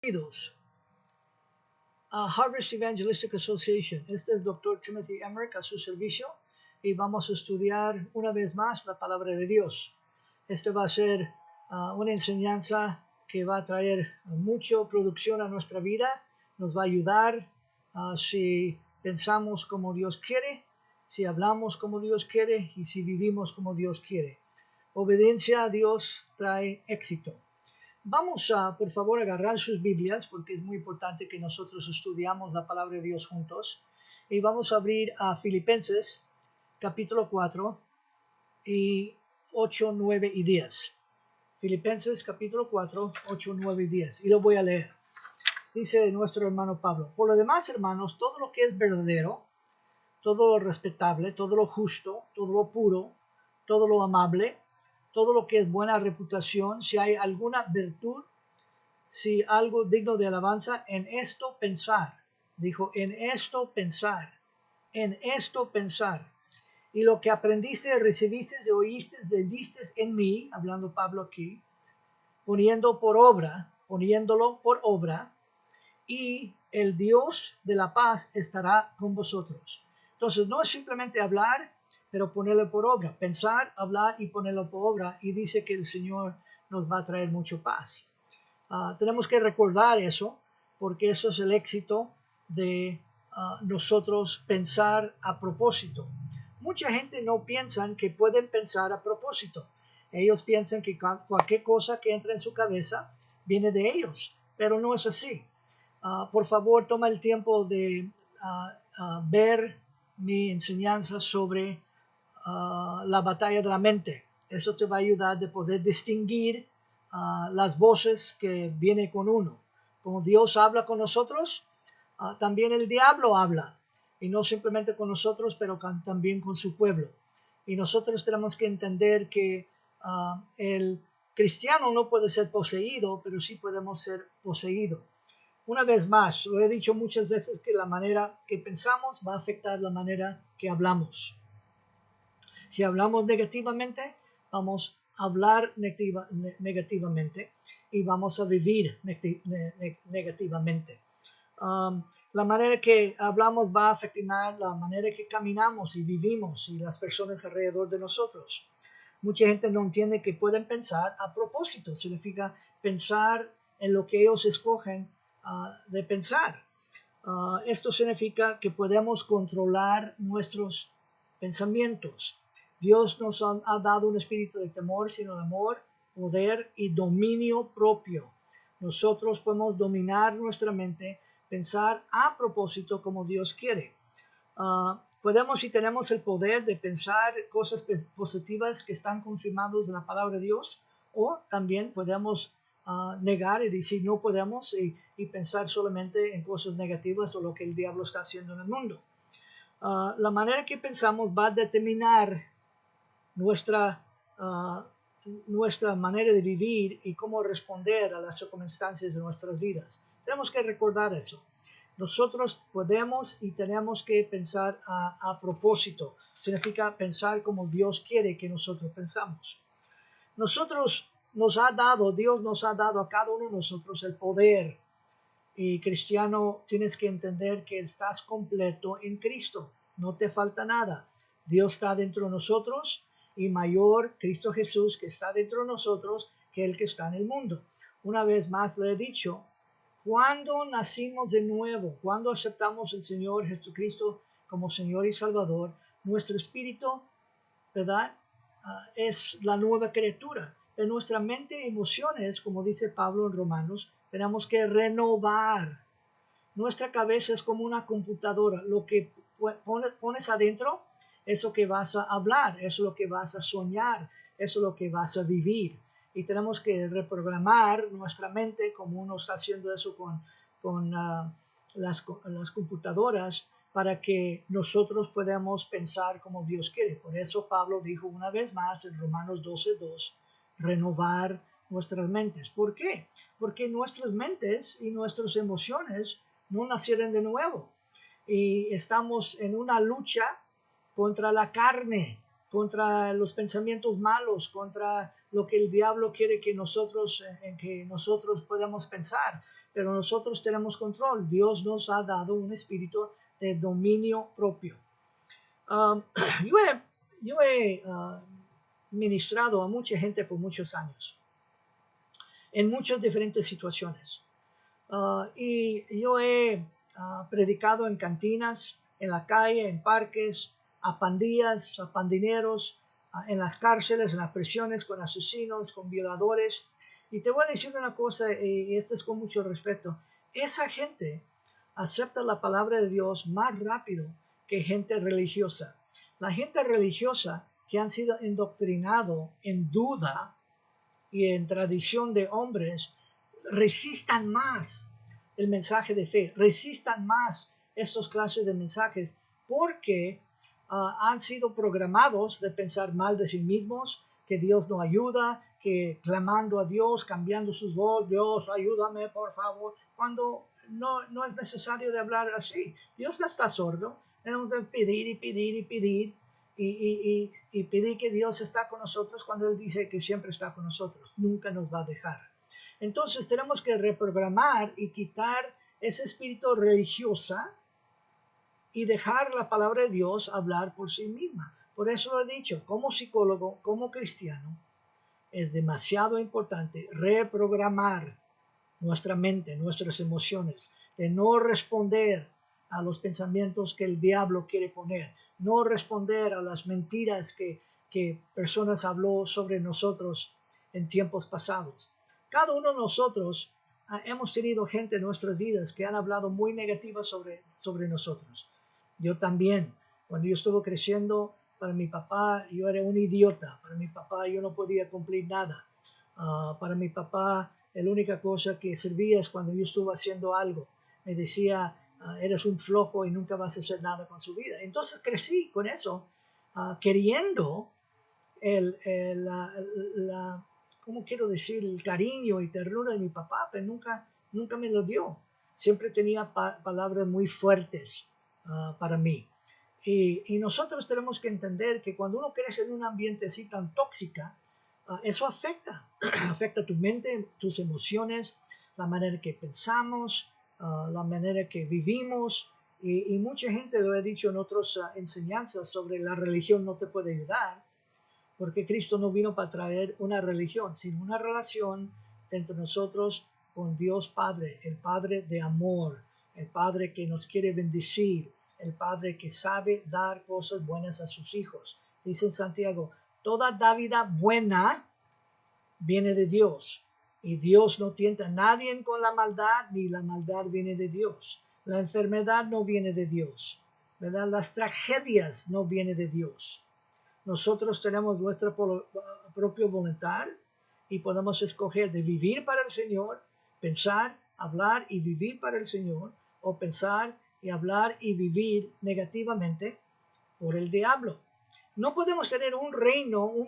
Bienvenidos a Harvest Evangelistic Association. Este es el Dr. Timothy Emmerich a su servicio y vamos a estudiar una vez más la palabra de Dios. Este va a ser una enseñanza que va a traer mucha producción a nuestra vida, nos va a ayudar si pensamos como Dios quiere, si hablamos como Dios quiere y si vivimos como Dios quiere. Obediencia a Dios trae éxito. Vamos a, por favor, agarrar sus Biblias porque es muy importante que nosotros estudiamos la palabra de Dios juntos. Y vamos a abrir a Filipenses, capítulo 4, y 8, 9 y 10. Filipenses, capítulo 4, 8, 9 y 10. Y lo voy a leer. Dice nuestro hermano Pablo: por lo demás, hermanos, todo lo que es verdadero, todo lo respetable, todo lo justo, todo lo puro, todo lo amable, todo lo que es buena reputación, si hay alguna virtud, si algo digno de alabanza, en esto pensar. Dijo, en esto pensar, en esto pensar. Y lo que aprendiste, recibiste, oíste, diste en mí, hablando Pablo aquí, poniéndolo por obra, y el Dios de la paz estará con vosotros. Entonces, no es simplemente hablar, pero ponerlo por obra. Pensar, hablar y ponerlo por obra. Y dice que el Señor nos va a traer mucha paz. Tenemos que recordar eso, porque eso es el éxito de nosotros pensar a propósito. Mucha gente no piensa que pueden pensar a propósito. Ellos piensan que cualquier cosa que entra en su cabeza viene de ellos, pero no es así. Por favor, toma el tiempo de ver mi enseñanza sobre la batalla de la mente. Eso te va a ayudar de poder distinguir las voces que vienen con uno. Como Dios habla con nosotros, también el diablo habla. Y no simplemente con nosotros, pero también con su pueblo. Y nosotros tenemos que entender que el cristiano no puede ser poseído, pero sí podemos ser poseídos. Una vez más, lo he dicho muchas veces que la manera que pensamos va a afectar la manera que hablamos. Si hablamos negativamente, vamos a hablar negativamente y vamos a vivir negativamente. La manera que hablamos va a afectar la manera que caminamos y vivimos y las personas alrededor de nosotros. Mucha gente no entiende que pueden pensar a propósito. Significa pensar en lo que ellos escogen de pensar. Esto significa que podemos controlar nuestros pensamientos. Dios nos ha dado un espíritu de temor, sino de amor, poder y dominio propio. Nosotros podemos dominar nuestra mente, pensar a propósito como Dios quiere. Podemos y tenemos el poder de pensar cosas positivas que están confirmadas en la palabra de Dios, o también podemos negar y decir no podemos y pensar solamente en cosas negativas o lo que el diablo está haciendo en el mundo. La manera que pensamos va a determinar nuestra manera de vivir y cómo responder a las circunstancias de nuestras vidas. Tenemos que recordar eso. Nosotros podemos y tenemos que pensar a propósito. Significa pensar como Dios quiere que nosotros pensamos. Dios nos ha dado a cada uno de nosotros el poder. Y cristiano, tienes que entender que estás completo en Cristo. No te falta nada. Dios está dentro de nosotros y mayor Cristo Jesús que está dentro de nosotros que el que está en el mundo. Una vez más le he dicho, cuando nacimos de nuevo, cuando aceptamos al Señor Jesucristo como Señor y Salvador, nuestro espíritu, ¿verdad? Es la nueva criatura. En nuestra mente y emociones, como dice Pablo en Romanos, tenemos que renovar. Nuestra cabeza es como una computadora. Lo que pones adentro, eso que vas a hablar, eso es lo que vas a soñar, eso es lo que vas a vivir. Y tenemos que reprogramar nuestra mente como uno está haciendo eso con las computadoras para que nosotros podamos pensar como Dios quiere. Por eso Pablo dijo una vez más en Romanos 12:2, renovar nuestras mentes. ¿Por qué? Porque nuestras mentes y nuestras emociones no nacieron de nuevo. Y estamos en una lucha contra la carne, contra los pensamientos malos, contra lo que el diablo quiere que nosotros podamos pensar. pero nosotros tenemos control. Dios nos ha dado un espíritu de dominio propio. Yo he ministrado a mucha gente por muchos años, en muchas diferentes situaciones. Y yo he predicado en cantinas, en la calle, en parques, a pandillas, a pandineros, en las cárceles, en las prisiones, con asesinos, con violadores. Y te voy a decir una cosa, y esto es con mucho respeto. Esa gente acepta la palabra de Dios más rápido que gente religiosa. La gente religiosa que han sido indoctrinados en duda y en tradición de hombres, resistan más el mensaje de fe, resistan más estos clases de mensajes, porque han sido programados de pensar mal de sí mismos, que Dios no ayuda, que clamando a Dios, cambiando sus voces, Dios, ayúdame, por favor, cuando no es necesario de hablar así. Dios no está sordo, tenemos que pedir y pedir y pedir, y pedir que Dios está con nosotros cuando Él dice que siempre está con nosotros, nunca nos va a dejar. Entonces tenemos que reprogramar y quitar ese espíritu religiosa y dejar la palabra de Dios hablar por sí misma. Por eso lo he dicho, como psicólogo, como cristiano, es demasiado importante reprogramar nuestra mente, nuestras emociones, de no responder a los pensamientos que el diablo quiere poner, no responder a las mentiras que personas habló sobre nosotros en tiempos pasados. Cada uno de nosotros hemos tenido gente en nuestras vidas que han hablado muy negativa sobre nosotros. Yo también, cuando yo estuve creciendo, para mi papá yo era un idiota, para mi papá yo no podía cumplir nada. Para mi papá la única cosa que servía es cuando yo estuve haciendo algo. Me decía, eres un flojo y nunca vas a hacer nada con su vida. Entonces crecí con eso, queriendo ¿cómo quiero decir? El cariño y ternura de mi papá, pero nunca me lo dio. Siempre tenía palabras muy fuertes para mí. Y nosotros tenemos que entender que cuando uno crece en un ambiente así tan tóxica, eso afecta tu mente, tus emociones, la manera que pensamos, la manera que vivimos. Y mucha gente lo ha dicho en otras enseñanzas sobre la religión no te puede ayudar, porque Cristo no vino para traer una religión, sino una relación entre nosotros con Dios Padre, el Padre de amor, el Padre que nos quiere bendecir, el Padre que sabe dar cosas buenas a sus hijos. Dice en Santiago, toda dávida buena viene de Dios, y Dios no tienta a nadie con la maldad, ni la maldad viene de Dios. La enfermedad no viene de Dios, ¿verdad? Las tragedias no vienen de Dios. Nosotros tenemos nuestra propia voluntad y podemos escoger de vivir para el Señor, pensar, hablar y vivir para el Señor, o pensar y hablar y vivir negativamente por el diablo. No podemos tener un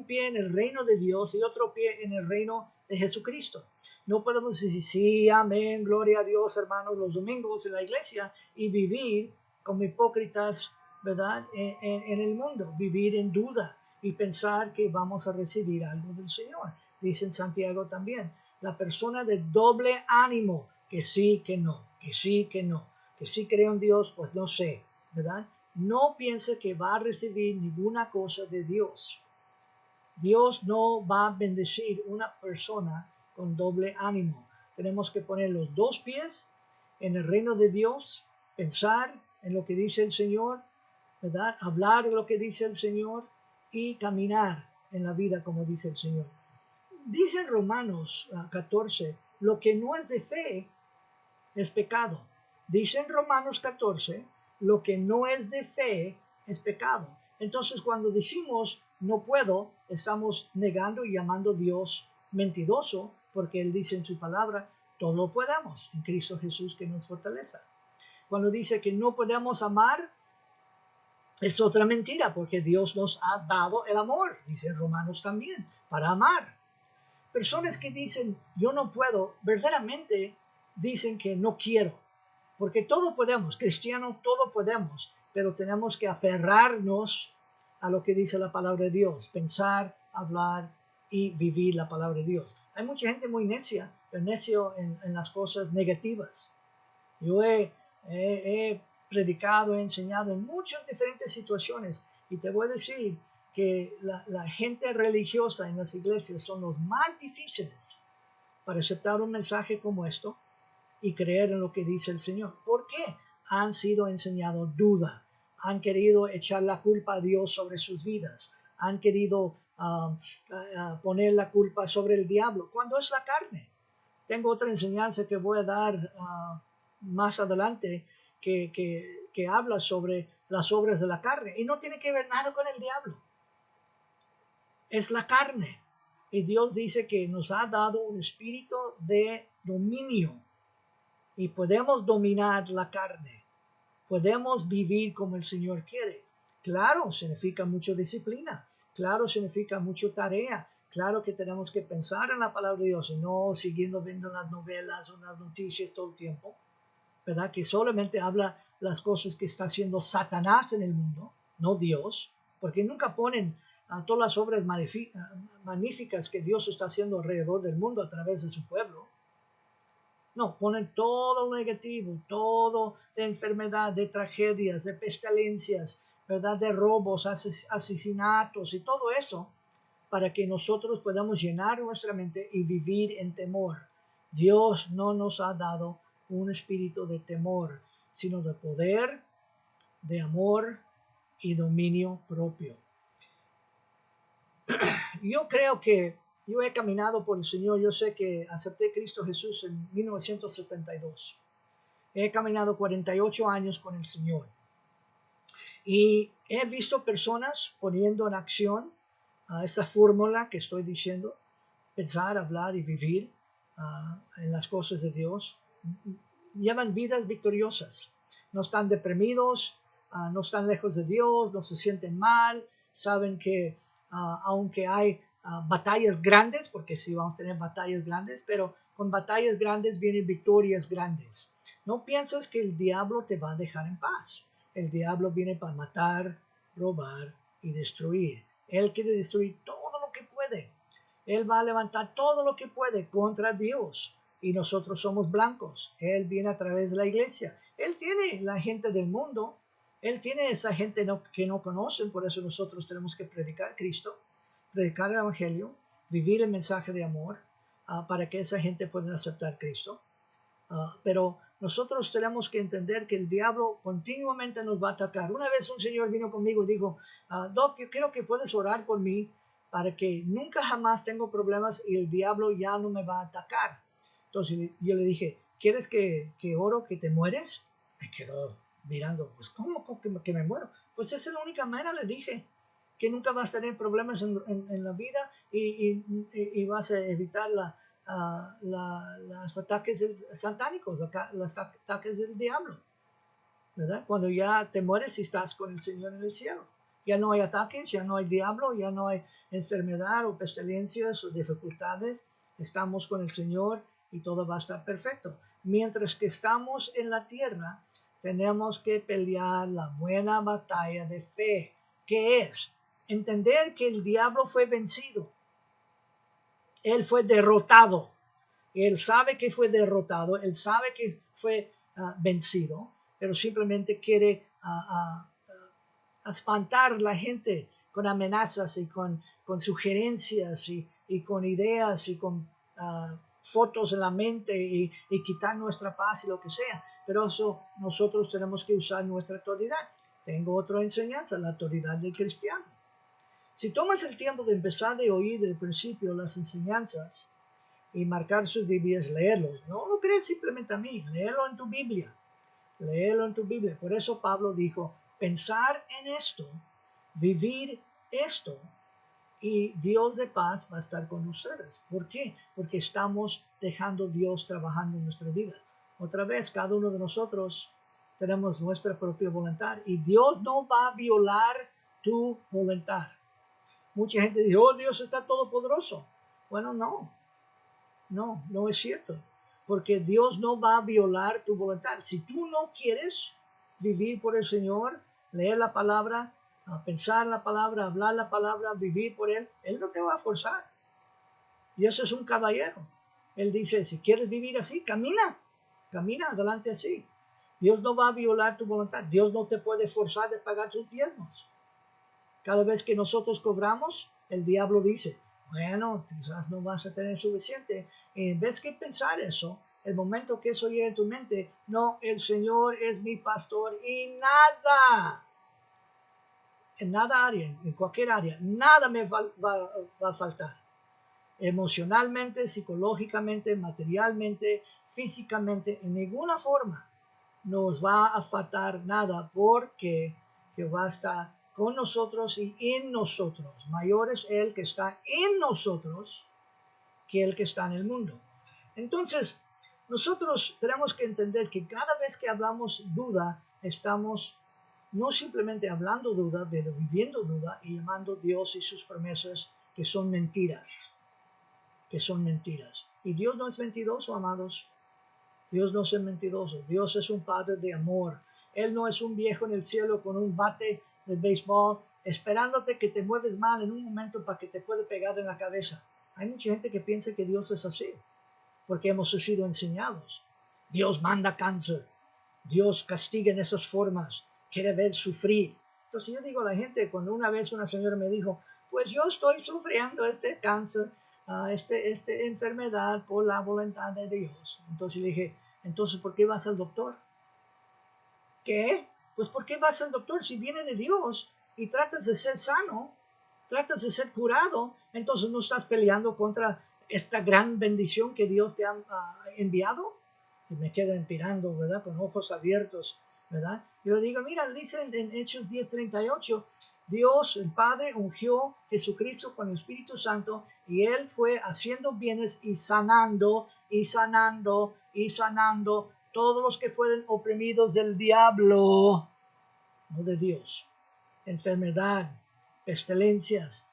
pie en el reino de Dios y otro pie en el reino de Jesucristo. No podemos decir, sí, amén, gloria a Dios, hermanos, los domingos en la iglesia y vivir como hipócritas, ¿verdad? En el mundo, vivir en duda y pensar que vamos a recibir algo del Señor. Dice en Santiago también, la persona de doble ánimo, que sí, que no, que sí, que no, que sí creo en Dios, pues no sé, ¿verdad? No piense que va a recibir ninguna cosa de Dios. Dios no va a bendecir una persona con doble ánimo. Tenemos que poner los dos pies en el reino de Dios, pensar en lo que dice el Señor, ¿verdad? Hablar de lo que dice el Señor y caminar en la vida como dice el Señor. Dice en Romanos 14, lo que no es de fe es pecado. Dice en Romanos 14, lo que no es de fe es pecado. Entonces cuando decimos no puedo, estamos negando y llamando a Dios mentiroso, porque Él dice en su palabra, todo lo podemos en Cristo Jesús que nos fortaleza. Cuando dice que no podemos amar, es otra mentira, porque Dios nos ha dado el amor, dice en Romanos también, para amar. Personas que dicen yo no puedo, verdaderamente dicen que no quiero, porque todo podemos, cristianos todo podemos, pero tenemos que aferrarnos a lo que dice la palabra de Dios, pensar, hablar y vivir la palabra de Dios. Hay mucha gente muy necia necio en las cosas negativas. Yo he predicado, he enseñado en muchas diferentes situaciones y te voy a decir que la gente religiosa en las iglesias son los más difíciles para aceptar un mensaje como esto y creer en lo que dice el Señor. ¿Por qué? Han sido enseñados duda, han querido echar la culpa a Dios sobre sus vidas, han querido poner la culpa sobre el diablo, cuando es la carne. Tengo otra enseñanza que voy a dar más adelante que habla sobre las obras de la carne y no tiene que ver nada con el diablo. Es la carne. Y Dios dice que nos ha dado un espíritu de dominio y podemos dominar la carne. Podemos vivir como el Señor quiere. Claro, significa mucha disciplina. Claro, significa mucha tarea. Claro que tenemos que pensar en la palabra de Dios y no siguiendo viendo las novelas o las noticias todo el tiempo, ¿verdad? Que solamente habla las cosas que está haciendo Satanás en el mundo, no Dios, porque nunca ponen todas las obras magníficas que Dios está haciendo alrededor del mundo a través de su pueblo. No, ponen todo lo negativo, todo de enfermedad, de tragedias, de pestilencias, ¿verdad? De robos, asesinatos y todo eso, para que nosotros podamos llenar nuestra mente y vivir en temor. Dios no nos ha dado un espíritu de temor, sino de poder, de amor y dominio propio. Yo creo que yo he caminado por el Señor. Yo sé que acepté a Cristo Jesús en 1972. He caminado 48 años con el Señor. Y he visto personas poniendo en acción esa fórmula que estoy diciendo, pensar, hablar y vivir en las cosas de Dios. Llevan vidas victoriosas. No están deprimidos, no están lejos de Dios, no se sienten mal, saben que aunque hay batallas grandes, porque sí vamos a tener batallas grandes, pero con batallas grandes vienen victorias grandes. No piensas que el diablo te va a dejar en paz. El diablo viene para matar, robar y destruir. Él quiere destruir todo lo que puede. Él va a levantar todo lo que puede contra Dios. Y nosotros somos blancos. Él viene a través de la iglesia. Él tiene la gente del mundo. Él tiene esa gente que no conocen. Por eso nosotros tenemos que predicar Cristo, predicar el Evangelio, vivir el mensaje de amor para que esa gente pueda aceptar Cristo. Pero nosotros tenemos que entender que el diablo continuamente nos va a atacar. Una vez un señor vino conmigo y dijo, Doc, yo creo que puedes orar por mí para que nunca jamás tengo problemas y el diablo ya no me va a atacar. Entonces yo le dije, ¿quieres que oro que te mueres? Me quedó mirando, pues ¿cómo que me muero? Pues esa es la única manera, le dije, que nunca vas a tener problemas en la vida y vas a evitar los ataques satánicos, los ataques del diablo, ¿verdad? Cuando ya te mueres y estás con el Señor en el cielo. Ya no hay ataques, ya no hay diablo, ya no hay enfermedad o pestilencias o dificultades. Estamos con el Señor y todo va a estar perfecto. Mientras que estamos en la tierra, tenemos que pelear la buena batalla de fe, que es entender que el diablo fue vencido. Él fue derrotado. Él sabe que fue derrotado, él sabe que fue vencido, pero simplemente quiere espantar a la gente con amenazas y con sugerencias y con ideas y con fotos en la mente y quitar nuestra paz y lo que sea. Pero eso nosotros tenemos que usar nuestra autoridad. Tengo otra enseñanza, la autoridad del cristiano. Si tomas el tiempo de empezar de oír del principio las enseñanzas y marcar sus Biblias, leerlos, no lo crees simplemente a mí, léelo en tu Biblia, léelo en tu Biblia. Por eso Pablo dijo, pensar en esto, vivir esto, y Dios de paz va a estar con ustedes. ¿Por qué? Porque estamos dejando a Dios trabajando en nuestras vidas. Otra vez, cada uno de nosotros tenemos nuestra propia voluntad y Dios no va a violar tu voluntad. Mucha gente dice, oh, Dios está todopoderoso. Bueno, no es cierto. Porque Dios no va a violar tu voluntad. Si tú no quieres vivir por el Señor, leer la palabra, pensar la palabra, hablar la palabra, vivir por Él, Él no te va a forzar. Dios es un caballero. Él dice, si quieres vivir así, camina adelante así. Dios no va a violar tu voluntad. Dios no te puede forzar de pagar tus diezmos. Cada vez que nosotros cobramos, el diablo dice, bueno, quizás no vas a tener suficiente. Y en vez de pensar eso, el momento que eso llegue a tu mente, no, el Señor es mi pastor y nada, en nada área, en cualquier área, nada me va a faltar. Emocionalmente, psicológicamente, materialmente, físicamente, en ninguna forma nos va a faltar nada porque Jehová está con nosotros y en nosotros. Mayor es el que está en nosotros que el que está en el mundo. Entonces, nosotros tenemos que entender que cada vez que hablamos duda, estamos no simplemente hablando duda, pero viviendo duda y llamando a Dios y sus promesas que son mentiras. Que son mentiras. Y Dios no es mentiroso, amados. Dios no es mentiroso. Dios es un Padre de amor. Él no es un viejo en el cielo con un bate de béisbol esperándote que te mueves mal en un momento para que te pueda pegar en la cabeza. Hay mucha gente que piensa que Dios es así porque hemos sido enseñados. Dios manda cáncer. Dios castiga en esas formas. Quiere ver sufrir. Entonces yo digo a la gente, cuando una vez una señora me dijo, pues yo estoy sufriendo este cáncer, esta enfermedad por la voluntad de Dios. Entonces le dije, entonces ¿por qué vas al doctor? ¿Qué? Pues ¿por qué vas al doctor si viene de Dios y tratas de ser sano, tratas de ser curado? Entonces no estás peleando contra esta gran bendición que Dios te ha enviado. Y me quedan mirando, ¿verdad? Con ojos abiertos, ¿verdad? Yo le digo, mira, dice en Hechos 10:38, Dios, el Padre, ungió a Jesucristo con el Espíritu Santo y Él fue haciendo bienes y sanando, y sanando, y sanando todos los que fueron oprimidos del diablo, no de Dios. Enfermedad, pestilencias,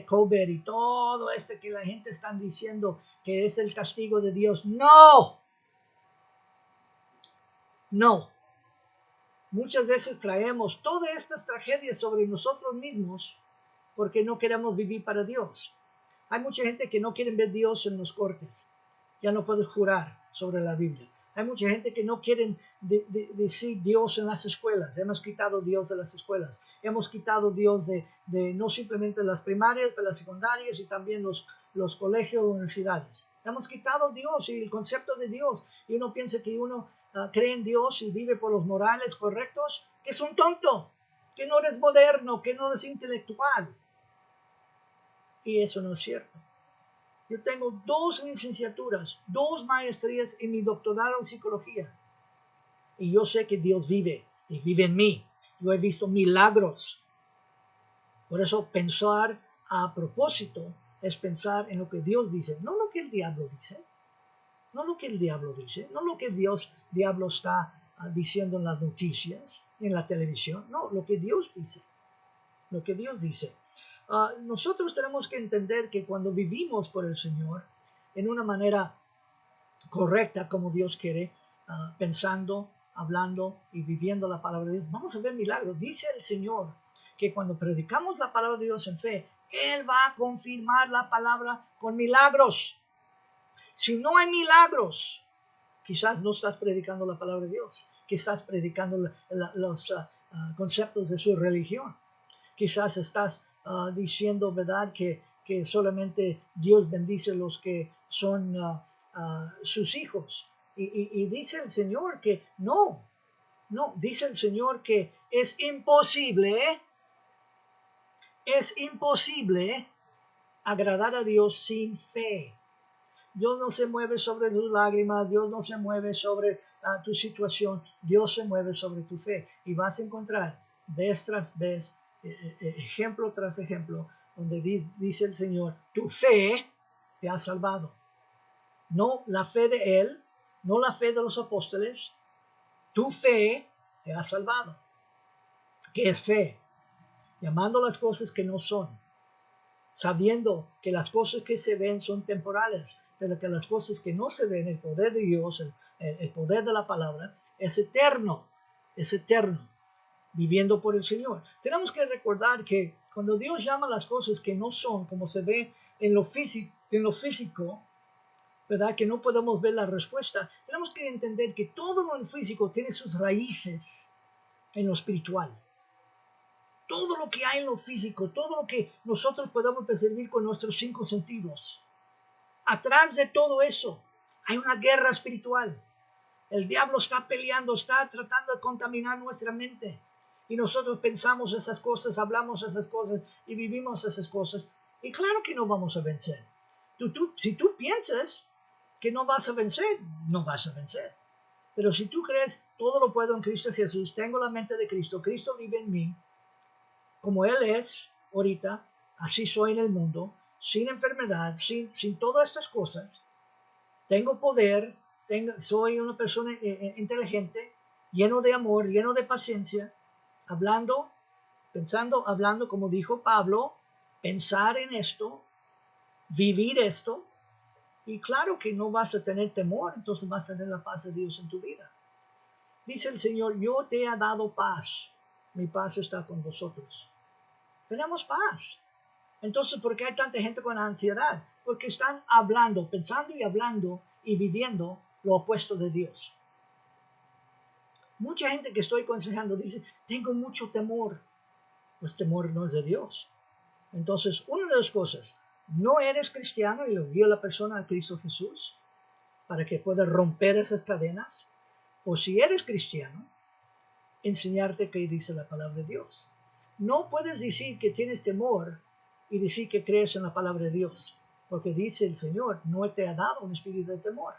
COVID y todo que la gente está diciendo que es el castigo de Dios. ¡No! No. Muchas veces traemos todas estas tragedias sobre nosotros mismos porque no queremos vivir para Dios. Hay mucha gente que no quiere ver a Dios en los cortes. Ya no puedes jurar sobre la Biblia. Hay mucha gente que no quiere decir Dios en las escuelas. Hemos quitado Dios de las escuelas. Hemos quitado Dios de no simplemente las primarias, pero las secundarias y también los colegios o universidades. Hemos quitado Dios y el concepto de Dios. Y uno piensa que uno cree en Dios y vive por los morales correctos, que es un tonto, que no eres moderno, que no eres intelectual. Y eso no es cierto. Yo tengo 2 licenciaturas, 2 maestrías y mi doctorado en psicología. Y yo sé que Dios vive y vive en mí. Yo he visto milagros. Por eso pensar a propósito es pensar en lo que Dios dice, no lo que el diablo dice. No lo que el diablo dice, no lo que diablo está diciendo en las noticias, en la televisión. No, lo que Dios dice. Lo que Dios dice. Nosotros tenemos que entender que cuando vivimos por el Señor en una manera correcta como Dios quiere, pensando, hablando y viviendo la palabra de Dios, vamos a ver milagros. Dice el Señor que cuando predicamos la palabra de Dios en fe, Él va a confirmar la palabra con milagros. Si no hay milagros, quizás no estás predicando la palabra de Dios, que estás predicando los conceptos de su religión. Quizás estás diciendo, ¿verdad?, que solamente Dios bendice a los que son sus hijos. Y dice el Señor que no, dice el Señor que es imposible agradar a Dios sin fe. Dios no se mueve sobre tus lágrimas, Dios no se mueve sobre tu situación, Dios se mueve sobre tu fe. Y vas a encontrar vez tras vez, ejemplo tras ejemplo, donde dice el Señor, tu fe te ha salvado. No la fe de Él, no la fe de los apóstoles, tu fe te ha salvado. ¿Qué es fe? Llamando las cosas que no son, sabiendo que las cosas que se ven son temporales, pero que las cosas que no se ven, el poder de Dios, el poder de la palabra, es eterno, viviendo por el Señor. Tenemos que recordar que cuando Dios llama las cosas que no son, como se ve en lo físico, ¿verdad? Que no podemos ver la respuesta. Tenemos que entender que todo lo físico tiene sus raíces en lo espiritual. Todo lo que hay en lo físico, todo lo que nosotros podemos percibir con nuestros 5 sentidos. Atrás de todo eso hay una guerra espiritual. El diablo está peleando, está tratando de contaminar nuestra mente. Y nosotros pensamos esas cosas, hablamos esas cosas y vivimos esas cosas. Y claro que no vamos a vencer. Si tú piensas que no vas a vencer, no vas a vencer. Pero si tú crees, todo lo puedo en Cristo Jesús, tengo la mente de Cristo, Cristo vive en mí, como Él es ahorita, así soy en el mundo, sin enfermedad, sin todas estas cosas, tengo poder, soy una persona inteligente, lleno de amor, lleno de paciencia, hablando, como dijo Pablo, pensar en esto, vivir esto, y claro que no vas a tener temor, entonces vas a tener la paz de Dios en tu vida. Dice el Señor, yo te he dado paz, mi paz está con vosotros. Tenemos paz. Entonces, ¿por qué hay tanta gente con ansiedad? Porque están hablando, pensando y viviendo lo opuesto de Dios. Mucha gente que estoy aconsejando dice, tengo mucho temor. Pues temor no es de Dios. Entonces, una de las cosas, no eres cristiano y lo guía la persona a Cristo Jesús para que pueda romper esas cadenas. O si eres cristiano, enseñarte qué dice la palabra de Dios. No puedes decir que tienes temor y decir que crees en la palabra de Dios, porque dice el Señor, no te ha dado un espíritu de temor,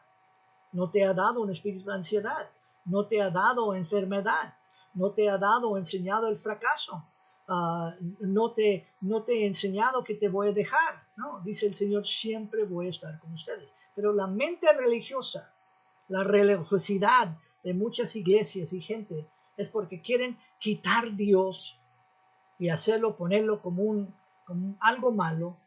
no te ha dado un espíritu de ansiedad, no te ha dado enfermedad, no te ha dado enseñado el fracaso, no te he enseñado que te voy a dejar, no, dice el Señor, siempre voy a estar con ustedes. Pero la mente religiosa, la religiosidad de muchas iglesias y gente es porque quieren quitar Dios y hacerlo, ponerlo como algo malo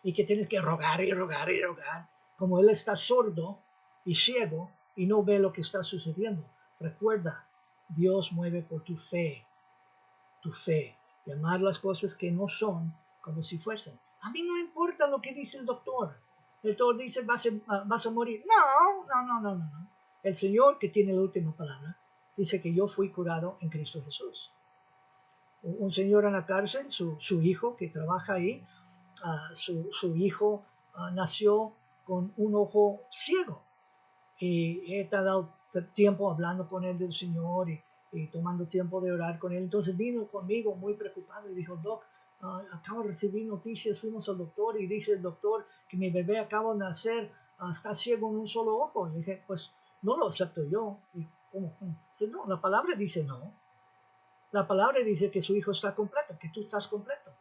y que tienes que rogar y rogar y rogar. Como Él está sordo y ciego y no ve lo que está sucediendo. Recuerda, Dios mueve por tu fe. Llamar las cosas que no son como si fuesen. A mí no importa lo que dice el doctor. El doctor dice vas a morir. No. El Señor, que tiene la última palabra, dice que yo fui curado en Cristo Jesús. Un señor en la cárcel, su hijo que trabaja ahí, su hijo nació con un ojo ciego. Y he dado tiempo hablando con él del Señor y tomando tiempo de orar con él. Entonces vino conmigo muy preocupado y dijo, Doc, acabo de recibir noticias, fuimos al doctor y dice el doctor que mi bebé acaba de nacer, está ciego en un solo ojo. Y dije, pues no lo acepto yo. Y, ¿cómo? Dice, no, la palabra dice no. La palabra dice que su hijo está completo, que tú estás completo.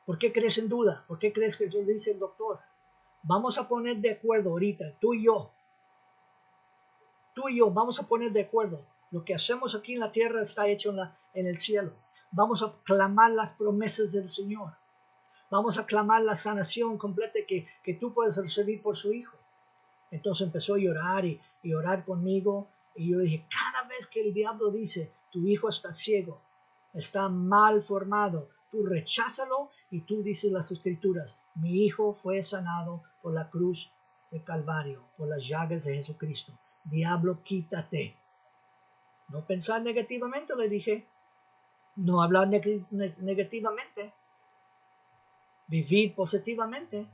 ¿Por qué crees en duda? ¿Por qué crees que dice el doctor? Vamos a poner de acuerdo ahorita, tú y yo, vamos a poner de acuerdo. Lo que hacemos aquí en la tierra está hecho en el cielo. Vamos a clamar las promesas del Señor. Vamos a clamar la sanación completa que tú puedes recibir por su hijo. Entonces empezó a llorar y orar conmigo. Y yo dije, cada vez que el diablo dice, tu hijo está ciego, está mal formado, tú recházalo y tú dices las escrituras, mi hijo fue sanado por la cruz de Calvario, por las llagas de Jesucristo. Diablo, quítate. No pensar negativamente, le dije. No hablar negativamente. Vivir positivamente.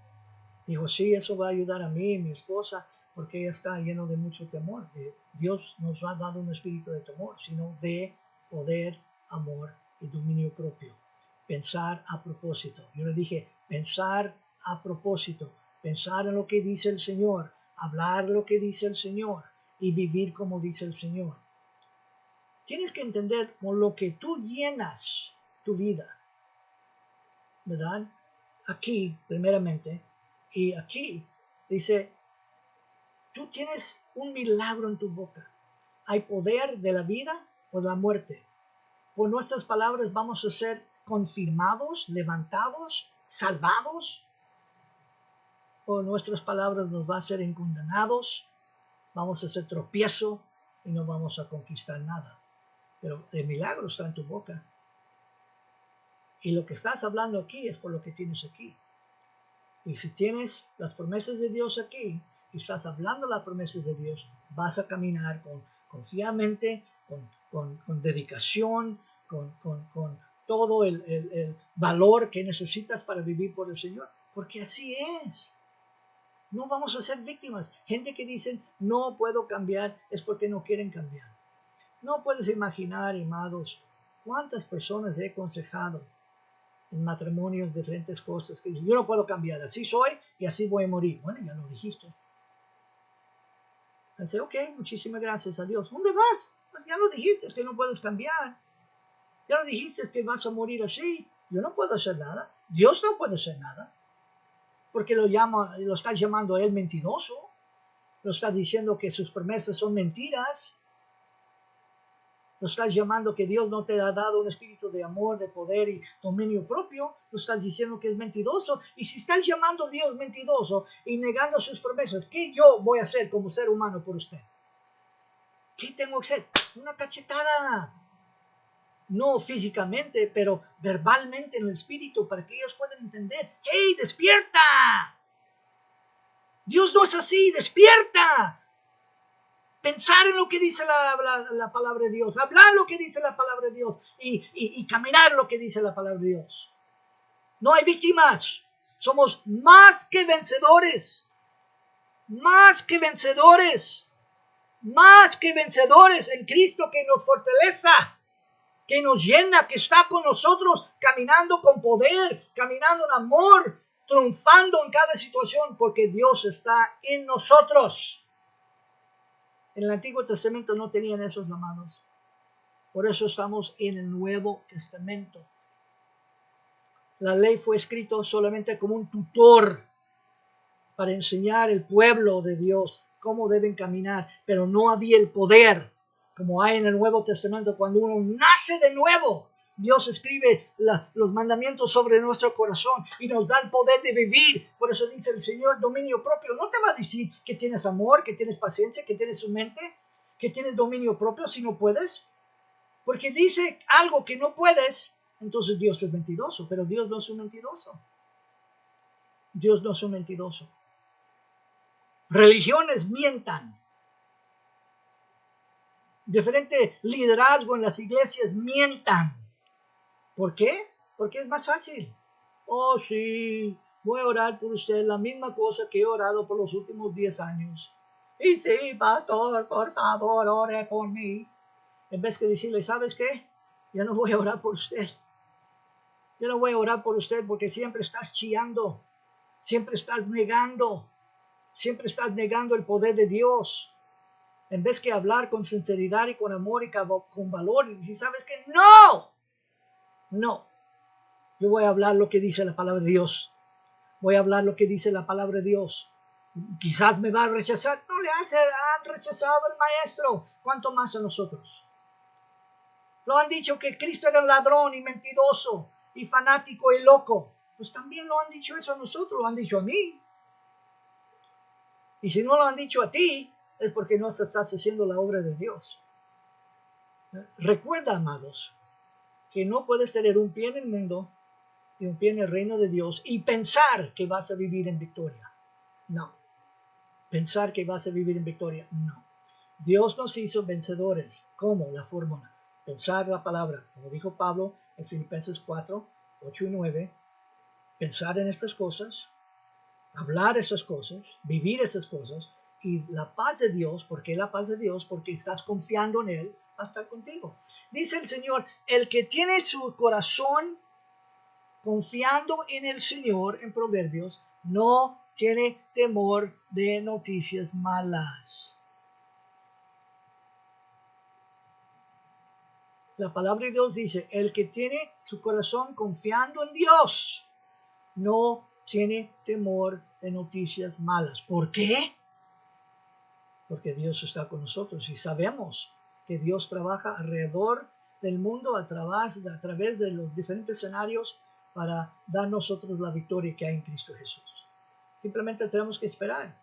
Dijo, sí, eso va a ayudar a mí y mi esposa, porque ella está lleno de mucho temor. Dios nos ha dado un espíritu de temor, sino de poder, amor y dominio propio. Pensar a propósito. Yo le dije, pensar a propósito. Pensar en lo que dice el Señor. Hablar lo que dice el Señor. Y vivir como dice el Señor. Tienes que entender con lo que tú llenas tu vida, ¿verdad? Aquí, primeramente, y aquí dice, tú tienes un milagro en tu boca. Hay poder de la vida o de la muerte. Por nuestras palabras vamos a ser confirmados, levantados, salvados. Por nuestras palabras nos va a ser condenados, vamos a hacer tropiezo y no vamos a conquistar nada. Pero el milagro está en tu boca. Y lo que estás hablando aquí es por lo que tienes aquí. Y si tienes las promesas de Dios aquí y estás hablando las promesas de Dios, vas a caminar confiadamente, con dedicación, con todo el valor que necesitas para vivir por el Señor. Porque así es. No vamos a ser víctimas. Gente que dicen, no puedo cambiar, es porque no quieren cambiar. No puedes imaginar, amados, cuántas personas he aconsejado en matrimonios, diferentes cosas, que dicen, yo no puedo cambiar, así soy y así voy a morir. Bueno, ya lo dijiste. Dice, ok, muchísimas gracias a Dios. ¿Dónde vas? Pues ya lo dijiste, que no puedes cambiar. Ya lo dijiste, que vas a morir así. Yo no puedo hacer nada. Dios no puede hacer nada. Porque lo estás llamando a él mentiroso. Lo estás diciendo que sus promesas son mentiras. Lo estás llamando que Dios no te ha dado un espíritu de amor, de poder y dominio propio. Lo estás diciendo que es mentiroso. Y si estás llamando a Dios mentiroso y negando sus promesas, ¿qué yo voy a hacer como ser humano por usted? ¿Qué tengo que hacer? Una cachetada. No físicamente, pero verbalmente en el espíritu para que ellos puedan entender. ¡Hey, despierta! Dios no es así, despierta. Pensar en lo que dice la palabra de Dios, hablar lo que dice la palabra de Dios y caminar lo que dice la palabra de Dios. No hay víctimas, somos más que vencedores, más que vencedores, más que vencedores en Cristo que nos fortalece, que nos llena, que está con nosotros, caminando con poder, caminando en amor, triunfando en cada situación, porque Dios está en nosotros. En el Antiguo Testamento no tenían esos amados. Por eso estamos en el Nuevo Testamento. La ley fue escrita solamente como un tutor para enseñar al pueblo de Dios cómo deben caminar, pero no había el poder como hay en el Nuevo Testamento. Cuando uno nace de nuevo, Dios escribe los mandamientos sobre nuestro corazón y nos da el poder de vivir. Por eso dice el Señor, dominio propio. No te va a decir que tienes amor, que tienes paciencia, que tienes su mente, que tienes dominio propio si no puedes. Porque dice algo que no puedes, entonces Dios es mentiroso. Pero Dios no es un mentiroso. Dios no es un mentiroso. Religiones mientan. Diferente liderazgo en las iglesias mientan. ¿Por qué? Porque es más fácil. Oh, sí, voy a orar por usted la misma cosa que he orado por los últimos 10 años. Y sí, pastor, por favor, ore por mí. En vez que decirle, ¿sabes qué? Ya no voy a orar por usted. Yo no voy a orar por usted porque siempre estás chillando. Siempre estás negando. Siempre estás negando el poder de Dios. En vez que hablar con sinceridad y con amor y con valor. Y decir, ¿sabes qué? ¡No! No. Yo voy a hablar lo que dice la palabra de Dios. Voy a hablar lo que dice la palabra de Dios. Quizás me va a rechazar. No le han rechazado al maestro. ¿Cuánto más a nosotros? Lo han dicho que Cristo era ladrón y mentiroso y fanático y loco. Pues también lo han dicho eso a nosotros. Lo han dicho a mí. Y si no lo han dicho a ti, es porque no estás haciendo la obra de Dios. Recuerda, amados, que no puedes tener un pie en el mundo y un pie en el reino de Dios y pensar que vas a vivir en victoria. No. Pensar que vas a vivir en victoria. No. Dios nos hizo vencedores. ¿Cómo? La fórmula. Pensar la palabra. Como dijo Pablo en Filipenses 4, 8 y 9. Pensar en estas cosas. Hablar esas cosas. Vivir esas cosas. Y la paz de Dios. ¿Por qué la paz de Dios? Porque estás confiando en Él. Va a estar contigo. Dice el Señor, el que tiene su corazón confiando en el Señor, en Proverbios, no tiene temor de noticias malas. La palabra de Dios dice, el que tiene su corazón confiando en Dios, no tiene temor de noticias malas. ¿Por qué? Porque Dios está con nosotros y sabemos que Dios trabaja alrededor del mundo a través de los diferentes escenarios para dar nosotros la victoria que hay en Cristo Jesús. Simplemente tenemos que esperar,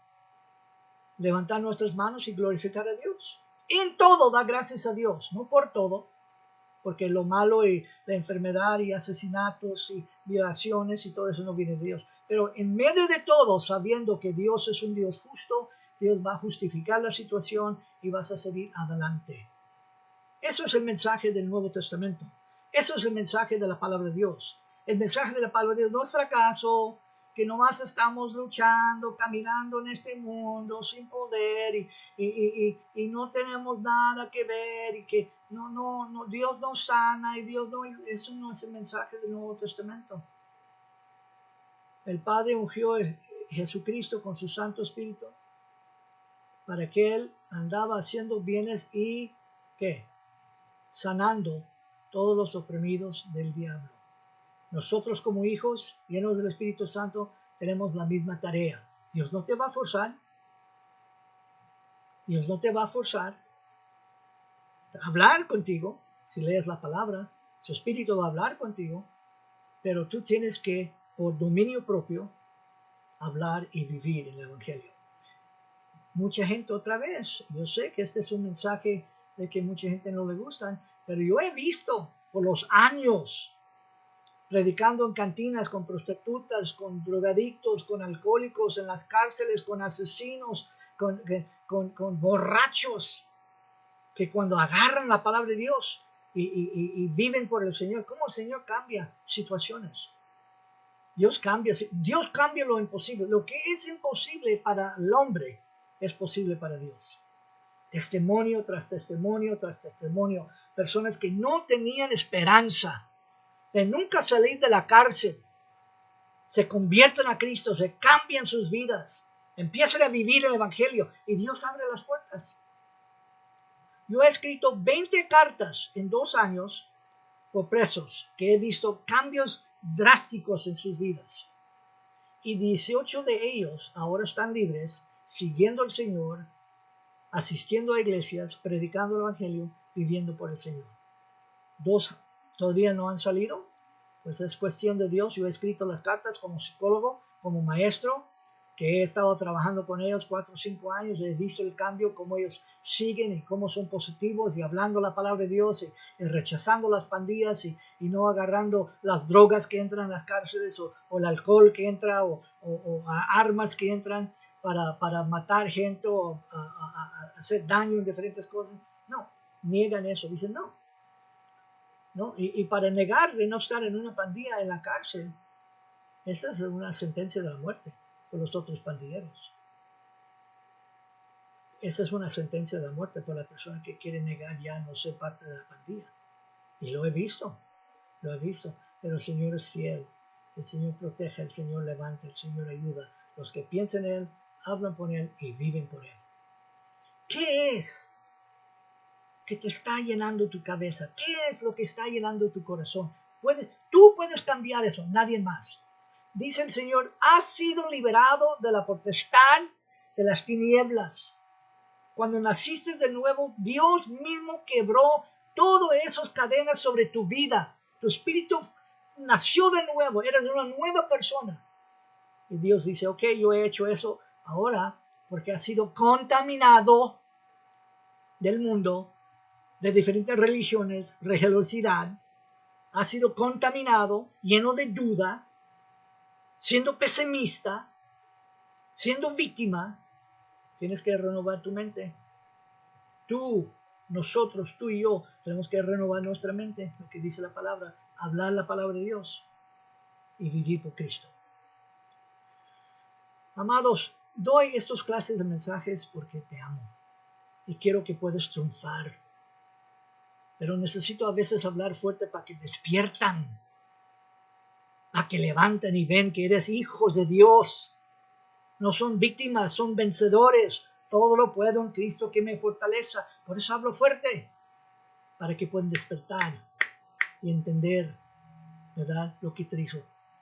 levantar nuestras manos y glorificar a Dios. En todo da gracias a Dios, no por todo, porque lo malo y la enfermedad y asesinatos y violaciones y todo eso no viene de Dios. pero en medio de todo, sabiendo que Dios es un Dios justo, Dios va a justificar la situación y vas a seguir adelante. Eso es el mensaje del Nuevo Testamento. Eso es el mensaje de la palabra de Dios. El mensaje de la palabra de Dios no es fracaso, que nomás estamos luchando, caminando en este mundo sin poder y no tenemos nada que ver y que no, Dios no sana y Dios no, eso no es el mensaje del Nuevo Testamento. El Padre ungió a Jesucristo con su Santo Espíritu para que Él andaba haciendo bienes y ¿qué? Sanando todos los oprimidos del diablo. Nosotros como hijos llenos del Espíritu Santo tenemos la misma tarea. Dios no te va a forzar. Dios no te va a forzar a hablar contigo. Si lees la palabra, su Espíritu va a hablar contigo. Pero tú tienes que, por dominio propio, hablar y vivir el Evangelio. Mucha gente otra vez, yo sé que este es un mensaje de que mucha gente no le gustan, pero yo he visto por los años predicando en cantinas con prostitutas, con drogadictos, con alcohólicos, en las cárceles, con asesinos, con borrachos, que cuando agarran la palabra de Dios y viven por el Señor, ¿cómo el Señor cambia situaciones? Dios cambia lo imposible. Lo que es imposible para el hombre es posible para Dios. Testimonio tras testimonio tras testimonio. Personas que no tenían esperanza de nunca salir de la cárcel, se convierten a Cristo, se cambian sus vidas, empiezan a vivir el Evangelio y Dios abre las puertas. Yo he escrito 20 cartas en 2 años por presos que he visto cambios drásticos en sus vidas. Y 18 de ellos ahora están libres, siguiendo al Señor, asistiendo a iglesias, predicando el Evangelio, viviendo por el Señor. 2 todavía no han salido. Pues es cuestión de Dios. Yo he escrito las cartas como psicólogo, como maestro, que he estado trabajando con ellos 4 o 5 años. He visto el cambio, cómo ellos siguen y cómo son positivos y hablando la palabra de Dios y rechazando las pandillas y no agarrando las drogas que entran en las cárceles o el alcohol que entra o armas que entran para matar gente o hacer daño en diferentes cosas. No, niegan eso. Dicen no. ¿No? Y para negar de no estar en una pandilla en la cárcel, esa es una sentencia de la muerte por los otros pandilleros. Esa es una sentencia de la muerte por la persona que quiere negar ya no ser parte de la pandilla. Y lo he visto. Pero el Señor es fiel, el Señor protege, el Señor levanta, el Señor ayuda. Los que piensan en Él, hablan por Él y viven por Él. ¿Qué es que te está llenando tu cabeza? ¿Qué es lo que está llenando tu corazón? Tú puedes cambiar eso, nadie más. Dice el Señor, has sido liberado de la potestad de las tinieblas. Cuando naciste de nuevo, Dios mismo quebró todas esas cadenas sobre tu vida. Tu espíritu nació de nuevo, eres una nueva persona. Y Dios dice, ok, yo he hecho eso ahora porque has sido contaminado del mundo, de diferentes religiones, religiosidad, ha sido contaminado, lleno de duda, siendo pesimista, siendo víctima. Tienes que renovar tu mente. Nosotros, tú y yo, tenemos que renovar nuestra mente, lo que dice la palabra, hablar la palabra de Dios y vivir por Cristo. Amados, doy estas clases de mensajes porque te amo y quiero que puedas triunfar. Pero necesito a veces hablar fuerte para que despiertan, para que levanten y ven que eres hijos de Dios. No son víctimas, son vencedores. Todo lo puedo en Cristo que me fortaleza. Por eso hablo fuerte, para que puedan despertar y entender, ¿verdad? Lo que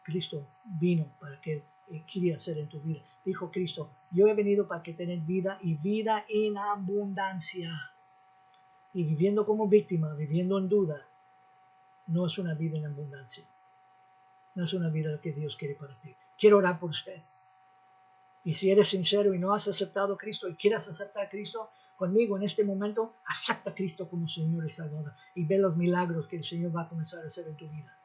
Cristo vino para que quería hacer en tu vida. Dijo Cristo, yo he venido para que tengan vida y vida en abundancia. Y viviendo como víctima, viviendo en duda, no es una vida en abundancia. No es una vida que Dios quiere para ti. Quiero orar por usted. Y si eres sincero y no has aceptado a Cristo y quieres aceptar a Cristo conmigo en este momento, acepta a Cristo como Señor y Salvador y ve los milagros que el Señor va a comenzar a hacer en tu vida.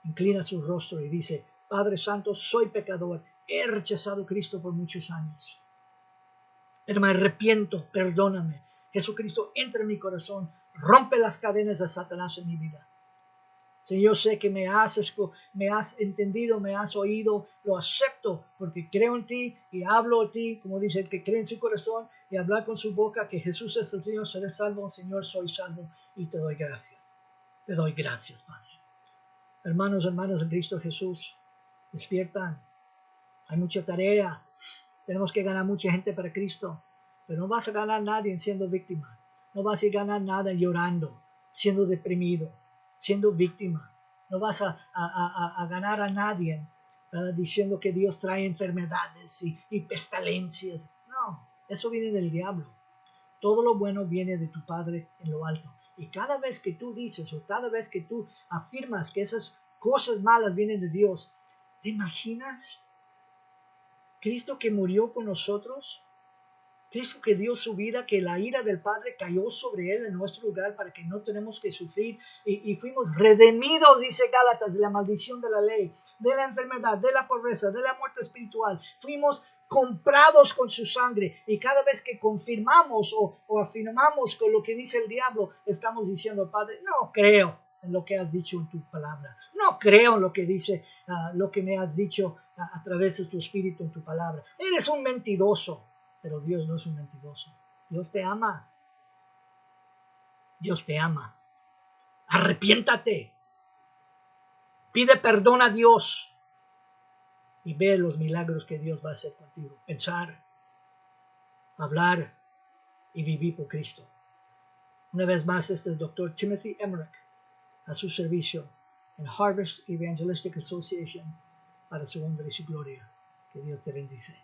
Inclina su rostro y dice, Padre Santo, soy pecador. He rechazado a Cristo por muchos años. Pero me arrepiento, perdóname. Jesucristo, entra en mi corazón, rompe las cadenas de Satanás en mi vida. Señor, sé que me has entendido, me has oído, lo acepto porque creo en ti y hablo a ti, como dice el que cree en su corazón y habla con su boca que Jesús es el Señor, seré salvo. Señor, soy salvo y te doy gracias. Te doy gracias, Padre. Hermanos en Cristo Jesús, despiertan. Hay mucha tarea. Tenemos que ganar mucha gente para Cristo, pero no vas a ganar nadie siendo víctima. No vas a ganar nada llorando, siendo deprimido, siendo víctima. No vas a ganar a nadie, ¿verdad? Diciendo que Dios trae enfermedades y pestilencias. No, eso viene del diablo. Todo lo bueno viene de tu Padre en lo alto. Y cada vez que tú dices o cada vez que tú afirmas que esas cosas malas vienen de Dios, ¿te imaginas? Cristo que murió por nosotros, Cristo que dio su vida, que la ira del Padre cayó sobre él en nuestro lugar para que no tenemos que sufrir y fuimos redimidos, dice Gálatas, de la maldición de la ley, de la enfermedad, de la pobreza, de la muerte espiritual. Fuimos comprados con su sangre y cada vez que confirmamos o afirmamos con lo que dice el diablo, estamos diciendo, Padre, no creo en lo que has dicho en tu palabra. No creo en lo que dice, lo que me has dicho a través de tu espíritu en tu palabra. Eres un mentiroso, pero Dios no es un mentiroso. Dios te ama. Dios te ama. Arrepiéntate. Pide perdón a Dios y ve los milagros que Dios va a hacer contigo. Pensar, hablar y vivir por Cristo. Una vez más, este es el Dr. Timothy Emmerich a su servicio en Harvest Evangelistic Association para su honra y su gloria. Que Dios te bendice.